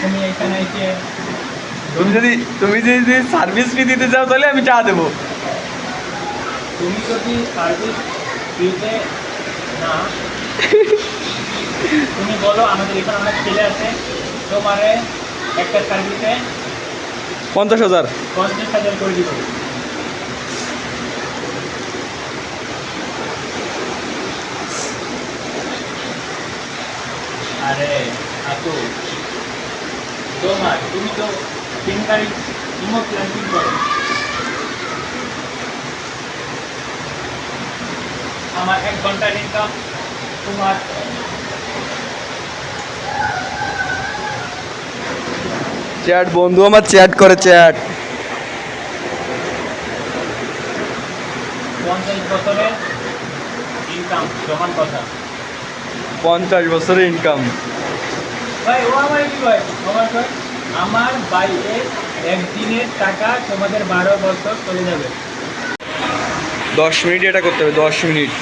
তুমি এখানে এসে তুমি যদি সার্ভিস ফি দিতে চাও তাহলে আমি চা দেবো। তুমি যদি সার্ভিস ফ্রিতে না, তুমি বলো আমাদের এখানে অনেক ছেলে আছে, তোমারে একটা সার্ভিসে 50,000। 50,000 করে দিব। আরে আপু, তুমি তো 3 তারিখ ইমো প্ল্যানিং করো, আমার 1 ঘন্টার ইনকাম তোমার চ্যাট বন্ধু আমার চ্যাট করে, চ্যাট 50 বছরের ইনকাম সমান কথা। 50 বছরের ইনকাম। ভাই ও আমার কি ভাই, আমার বাইরে একদিনের টাকা তোমাদের 12 বছর চলে যাবে। 10 মিনিট এটা করতে হবে, 10 মিনিট।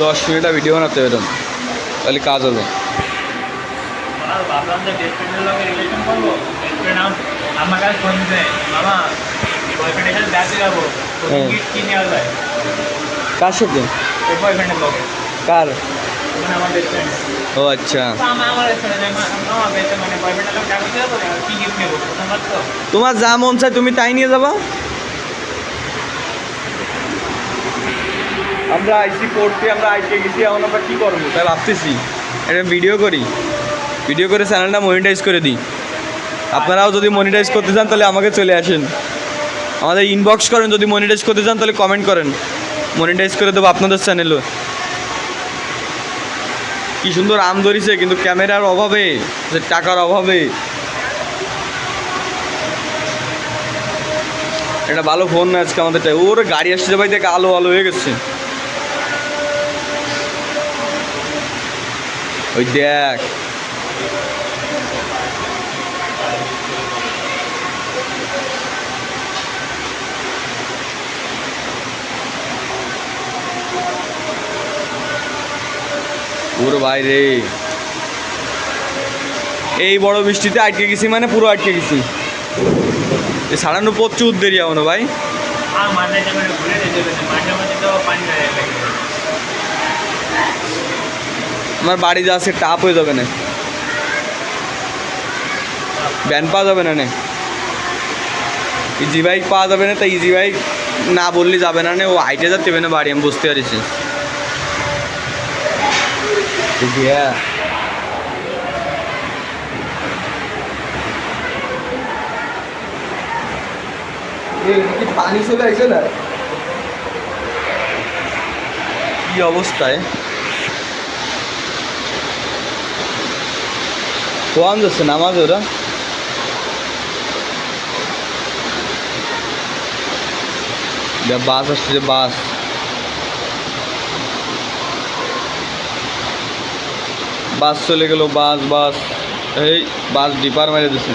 দশ মিনিট ভিডিও বানাতে হবে, তাহলে কাজ হবে। আর ভাবলাম যে বেস্ট ফ্রেন্ডের লগে রিলেশন করবো, বেস্ট ফ্রেন্ড আমার কাছে ফোন দেয়, মামা বয়ফ্রেন্ডের সাথে বেড়াতে যাবো, গিফট কি নেওয়া যায়? কার সাথে? ওই বয়ফ্রেন্ডের লগে। কার? মানে আমার বেস্ট ফ্রেন্ড। ও আচ্ছা, আমার বেস্ট ফ্রেন্ড মামা বেস্ট মানে বয়ফ্রেন্ডের লগে বেড়াতে যাবো, কি গিফট নেবো? তো তোমার যা মন চায় তুমি তাই নিয়ে যাবা। আমরা আইসি পড়তে, আমরা আইসে গেছি, এখন আমরা কী করবো তাই ভাবতেছি একটা ভিডিও করি, ভিডিও করে চ্যানেলটা মনিটাইজ করে দিই। আপনারাও যদি মনিটাইজ করতে চান তাহলে আমাকে চলে আসেন, আমাদের ইনবক্স করেন। যদি মনিটাইজ করতে চান তাহলে কমেন্ট করেন, মনিটাইজ করে দেবো আপনাদের চ্যানেলও। কি সুন্দর আম ধরিছে, কিন্তু ক্যামেরার অভাবে, যে টাকার অভাবে। এটা ভালো ফোন না আজকে আমাদেরটা। ওর গাড়ি আসছে ভাই, দেখে আলো আলো হয়ে গেছে। ওই দেখ, ওর বাইরে এই বড় বৃষ্টিতে আটকে গেছি, মানে পুরো আটকে গেছি। সারানো প্রচুর দেরি এমন ভাই। আমার বাড়ি যা আছে টাপ হয়ে যাবে না, ভ্যান পাওয়া যাবে না, ইজি বাইক পাওয়া যাবে না। তাই ইজি বাইক না বললে যাবে না, ও হাইটে যাচ্ছে না বাড়ি, আমি বুঝতে পারছি। পানি চলে আসছে না, কি অবস্থায় কোয়ান যাচ্ছে নামাজ ওরা। বাস আসছে, বাস বাস চলে গেল, বাস বাস এই বাস ডিপার মেরে দিচ্ছে।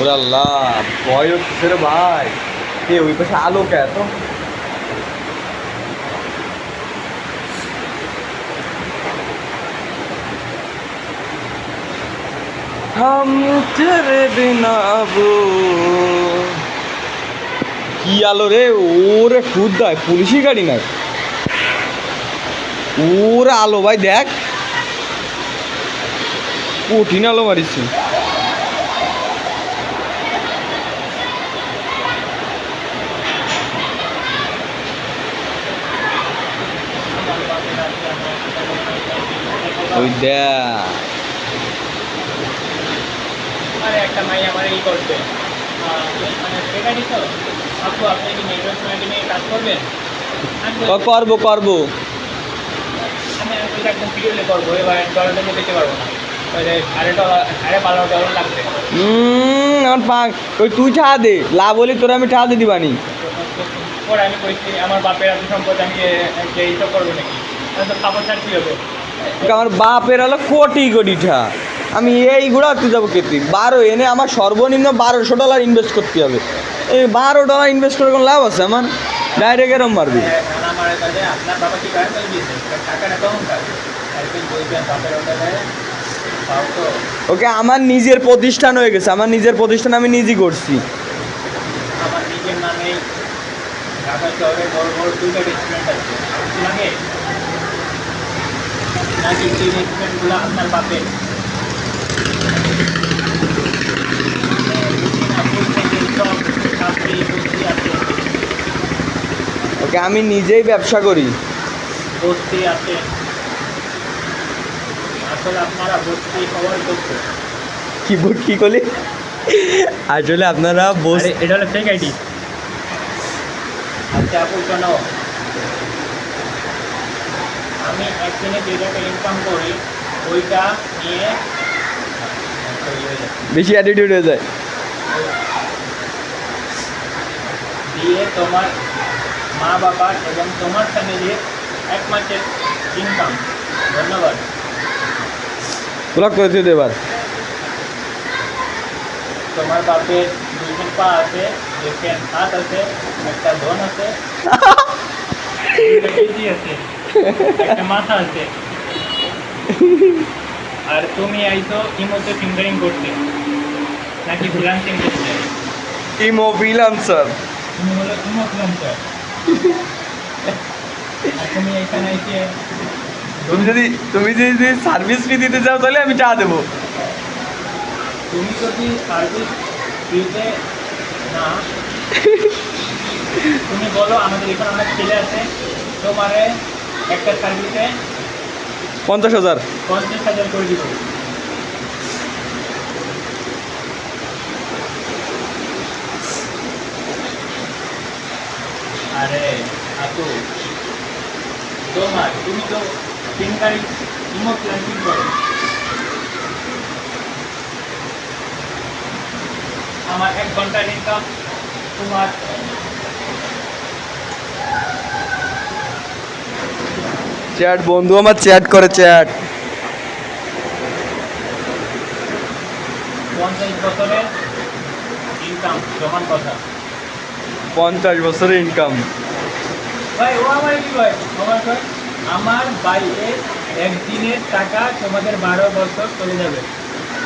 ওরে আল্লাহ, ভয় হচ্ছে রে ভাই। কে ওই পাশে আলো কে এত? হাম তেরে বিনা আবু, কি আলো রে! ওরে খুদ দেয়, পুলিশি গাড়ি না, ওরে আলো ভাই, দেখ কঠিন আলো মারিছে। ওই দেয়া আরে একটা মাই আমার ই করছে মানে বেকারি তো আপু আপনি কি নেটওয়ার্ক মার্কেটিং নিয়ে কাজ করবেন আমি বলছি, করবো করবো আমি বলছি একদম ভিডিও করবো এবার ডলার জন্য দিতে পারবো না ওই যে $12.5 লাগবে আমার পাক ওই তুই টাকা দে লাভ হলে তোরা আমি টাকা দিয়ে দিবানি পরে আমি কইছি আমার বাপের এত সম্পদ আমি এইসব করবো নাকি আমি তো খাবার ছাড় কি হবে আমার বাপের হলো কোটি কোটি টাকা আমি এইগুলো তুই যাবো কেতি 12 এনে আমার সর্বনিম্ন $1200 ইনভেস্ট করতে হবে এই $12 ইনভেস্ট করে কোনো লাভ আছে আমার ডাইরেক্ট এরম মারবি আমার কাছে আপনার বাবা কি করেন তাই দিয়েছে টাকাটা কম থাকে একদিন বলবেন বাপের ওটা দেয় তাও তো ওকে আমার নিজের প্রতিষ্ঠান হয়ে গেছে আমার নিজের প্রতিষ্ঠান আমি নিজেই করছি আমার নিজের নামেই ঢাকা শহরে বড় বড় দুটো রেস্টুরেন্ট আছে লাগে নাকি সেই রেস্টুরেন্টগুলো আপনার বাপের ওকে আমি নিজেই ব্যবসা করি বস্তি আছে আসলে আপনারা বস্তি হওয়ার যোগ্য কি করলি আসলে আপনারা বস এটা হলো ফেক আইডি আচ্ছা আপু শোনো আমি একদিনে যে টাকা ইনকাম করি ওইটা নিয়ে বেশি অ্যাটিটিউড হয়ে যায় দিয়ে তোমার মা বাবার এবং তোমার ফ্যামিলির এক মাসের ইনকাম ধন্যবাদ ব্লক করে দিতে এবার তোমার বাপের দুইজন পা আছে দেখেন হাত আছে একটা ধন আছে দুইটা কেজি আছে একটা মাথা আছে আর তুমি আইতো ইমোতে ফিঙ্গারিং করতে নাকি ফ্রিল্যান্সিং করতে ইমো ফ্রিল্যান্সার তুমি হলো ইমো ফ্রিল্যান্সার আর তুমি এখানে এসে তুমি যদি সার্ভিস ফি দিতে চাও তাহলে আমি চা দেবো তুমি যদি সার্ভিস দিতে না তুমি বলো আমাদের এখানে অনেক ছেলে আছে তোমারে একটা সার্ভিসে 50,000 50,000 করে দিব আরে আপু তুমি তো ফিঙ্গারিং ইমো প্ল্যান্টিং করো আমার 1 ঘন্টার ইনকাম তোমার চ্যাট বন্ধু আমার চ্যাট করে চ্যাট 50 বছরের ইনকাম সমান কথা 50 বছরের ইনকাম ভাই ও আমার কি ভাই আমার বাইরে একদিনের টাকা তোমাদের 12 বছর চলে যাবে